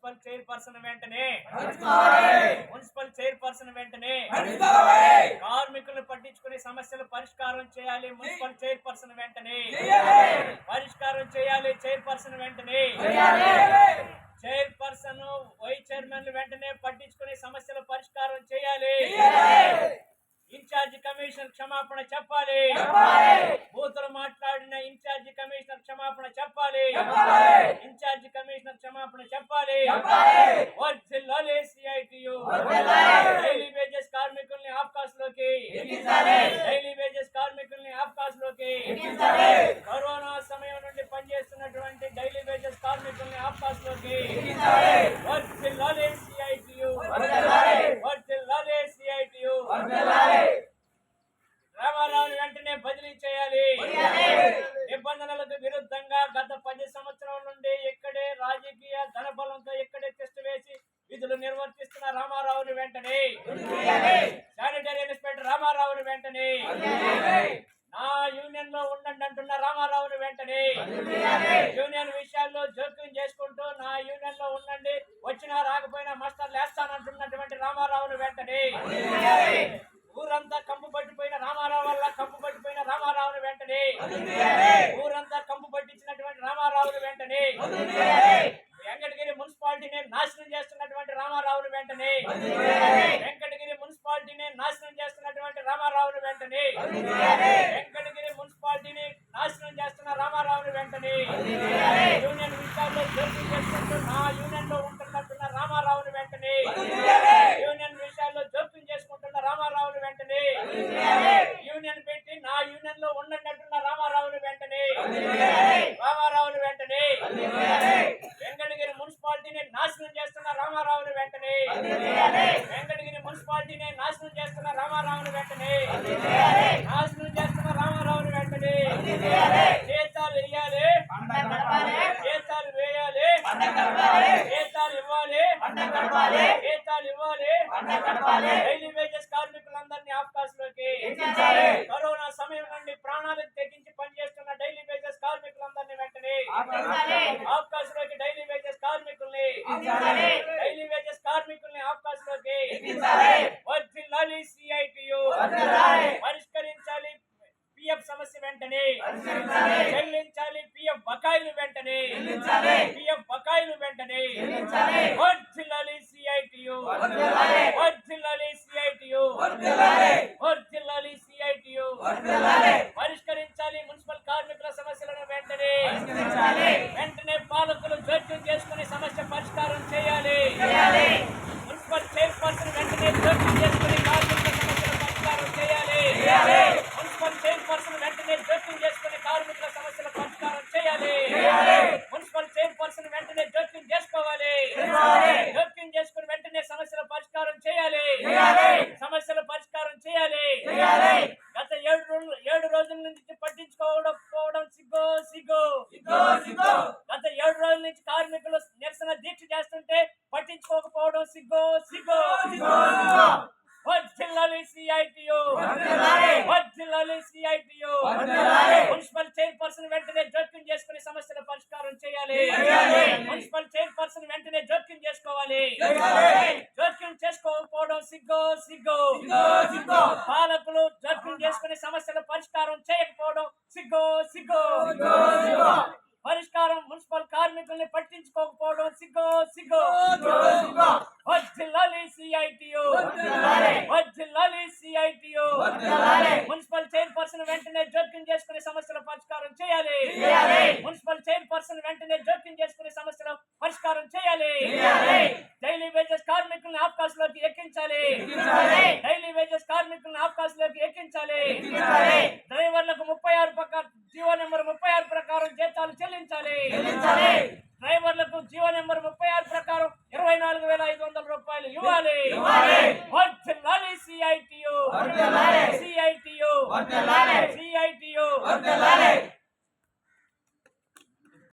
Municipal chairperson వెంటనే కార్మికులను పట్టించుకునే సమస్యలు పరిష్కారం చేయాలి. మున్సిపల్ చైర్పర్సన్ వెంటనే పరిష్కారం చేయాలి. చైర్పర్సన్ వెంటనే చైర్పర్సన్ వైస్ చైర్మన్లు వెంటనే పట్టించుకునే సమస్యల పరిష్కారం చేయాలి. ఇన్ఛార్జి కమిషనర్ క్షమాపణ చెప్పాలి. బూతులు మాట్లాడిన ఇన్ఛార్జి కమిషనర్ క్షమాపణ చెప్పాలి. ఇన్ఛార్జి కమిషనర్ క్షమాపణ చెప్పాలి. వర్ధిల్లాలి సిఐటియు. డైలీ వేజెస్ కార్మికుల్ని ఆఫ్కాస్ లోకి డైలీ వేజెస్ కార్మికుల్ని ఆఫ్కాస్ లోకి కరోనా సమయం నుండి పనిచేస్తున్నటువంటి డైలీ వేజెస్ కార్మికుల్ని ఆఫ్కాస్ లోకి వర్ధిల్లాలి సిఐటియు. వర్ధిల్లాలి సిఐటియు. రామారావుని వెంటనే బదిలీ చేయాలి. నిబంధనలకు విరుద్ధంగా గత 10 సంవత్సరాల నుండి ఇక్కడే రాజకీయ ధనబలంతో ఇక్కడే టెస్ట్ వేసి విధులు నిర్వర్తిస్తున్న రామారావుని వెంటనే శానిటరీ ఇన్స్పెక్టర్ రామారావుని వెంటనే నా యూనియన్ లో ఉండండి అంటున్న రామారావుని వెంటనే యూనియన్ విషయాల్లో జోక్యం చేసుకుంటూ నా యూనియన్ లో ఉండండి, వచ్చినా రాకపోయినా మాస్టర్లు వేస్తానంటున్నటువంటి రామారావుని వెంటనే ఊరంతా కంపు పట్టిపోయిన రామారావు వల్ల కంపు పట్టిపోయిన రామారావుని వెంటనే ఊరంతా కంపు పట్టించినటువంటి రామారావుని వెంటనే వెంకటగిరి మున్సిపాలిటీని నాశనం చేస్తున్నటువంటి రామారావుని వెంటనే వెంకటగిరి మున్సిపాలిటీని నాశనం చేస్తున్నటువంటి రామారావుని వెంటనే వెంకటగిరి మున్సిపాలిటీని నాశనం చేస్తున్న రామారావుని వెంటనే యూనియన్ విషయాల్లో జోక్యం చేసుకుంటూ నా యూనియన్ లో ఉంటున్నట్టున్న రామారావుని వెంటనే యూనియన్ విషయాల్లో జోక్యం చేసుకుంటున్న రామారావుని వెంటనే యూనియన్ పెట్టి నా యూనియన్ లో ఉన్నట్టున్న రామారావుని వెంటనే రామారావుని వెంటనే వెంకటగిరి మున్సిపాలిటీని నాశనం చేస్తున్న రామారావుని వెంటనే వెంకటగిరి మున్సిపాలిటీని నాశనం చేస్తున్న రామారావుని వెంటనే నాశనం చేస్తున్న రామారావుని వెంటనే జీతాలు వేయాలి, జీతాలు వేయాలి, జీతాలు ఇవ్వాలి, జీతాలు ఇవ్వాలి. డైలీ వేజెస్ కార్మికులందరినీ ఆఫ్కాస్ లోకి కరోనా సమయం నుండి ప్రాణాలకు తెగించి పనిచేస్తున్న డైలీ వేజెస్ కార్మికులందరినీ వెంటనే ఆఫ్కాస్ లోకి డైలీ వేజెస్ కార్మికుల్ని డైలీ వేజెస్ కార్మికుల్ని ఆఫ్కాస్ లోకి వర్ధిల్లాలి సిఐటియు. పరిష్కరించాలి పిఎఫ్ సమస్య వెంటనే చెల్లించాలి. పిఎఫ్ బకాయిలు వెంటనే పిఎఫ్ బకాయిలు వెంటనే వర్ధిల్లాలి సిఐటియు. వర్ధిల్లాలి సిఐటియు. వర్ధిల్లాలి సిఐటియు. పరిష్కరించాలి మున్సిపల్ కార్మికుల సమస్యలను వెంటనే వెంటనే పాలకులు జోక్యం చేసుకుని సమస్య పరిష్కారం చేయాలి. మున్సిపల్ చైర్పర్సన్ వెంటనే జోక్యం చేసుకుని కార్మికుల సమస్యల పరిష్కారం చేయాలి. మున్సిపల్ చైర్పర్సన్ వెంటనే జోక్యం చేసుకుని కార్మికుల సమస్యల పరిష్కారం చేయాలి. మున్సిపల్ చైర్పర్సన్ వెంటనే జోక్యం చేసుకోవాలి. జోక్యం చేసుకుని వెంటనే సమస్యల పరిష్కారం చేయాలి. సమస్యల పరిష్కారం చేయాలి. గత 7 రోజుల నుంచి పట్టించుకోవడం సిగ్గు సిగ్గు. గత 7 రోజుల నుంచి కార్మికులు నిరసన దీక్ష చేస్తుంటే పట్టించుకోకపోవడం సిగ్గు సిగ్గు. వర్ధిల్లాలి సిఐటియు. వర్ధిల్లాలి సిఐటియు. మున్సిపల్ చైర్పర్సన్ వెంటనే జోక్యం చేసుకుని సమస్యల పరిష్కారం చేయాలి. మున్సిపల్ చైర్పర్సన్ వెంటనే జోక్యం చేసుకోవాలి. జోక్యం చేసుకోకపోవడం సిగ్గు సిగ్గు. పాలకులు జోక్యం చేసుకుని సమస్యల పరిష్కారం చేయకపోవడం సిగ్గు సిగ్గు. పరిష్కారం మున్సిపల్ కార్మికుల్ని పట్టించుకోకపోవడం సిగ్గు సిగ్గు. వర్ధిల్లాలి సిఐటియు. వర్ధిల్లాలి సిఐటియు. మున్సిపల్ చైర్పర్సన్ వెంటనే జోక్యం చేసుకునే సమస్యల పరిష్కారం చేయాలి. మున్సిపల్ చైర్పర్సన్ వెంటనే జోక్యం చేసుకునే సమస్యల పరిష్కారం చేయాలి. డైలీ వేజెస్ కార్మికుల్ని ఆఫ్కాస్ లోకి ఎక్కించాలి. డైలీ వేజెస్ కార్మికుల్ని ఆఫ్కాస్ లోకి ఎక్కించాలి. డ్రైవర్లకు 36 జీవో నెంబర్ 36 ప్రకారం జీతాలు చెల్లించాలి. డ్రైవర్లకు జీవో నెంబర్ 36 ప్రకారం 24,500 రూపాయలు ఇవ్వాలి. వర్ధిల్లాలి సిఐటియు. సిఐటియు. సిఐటియు.